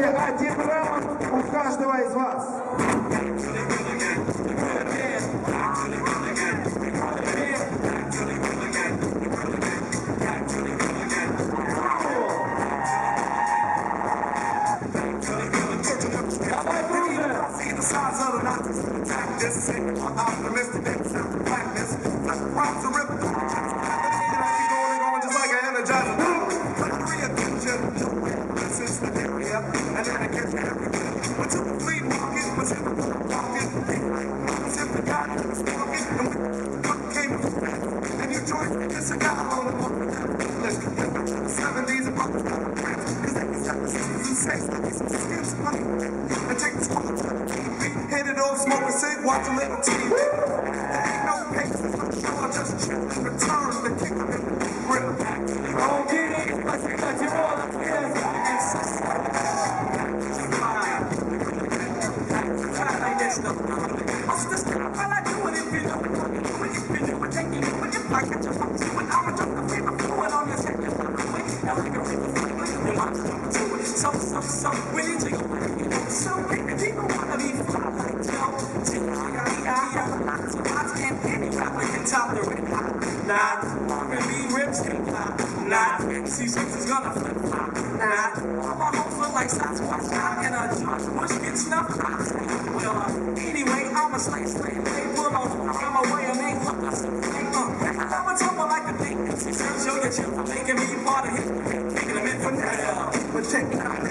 Будет один раунд у каждого из вас. Watch a little TV. There ain't no patience, no show, just chill and return the kick in the grill. Don't get it, let's cut you all up here. So, when you take a so people wanna be fly like Joe. Top the red hot, not R&B rips hip hop, not C6 is gonna flip flop, not my hoes look like Sasquatch, not in a Josh Bush get snuffed. Well, anyway, I'm a slave, they pull on from away and make look. I'm a tumble like a thing, show your children, making me part of history, taking them in for now. But check it out.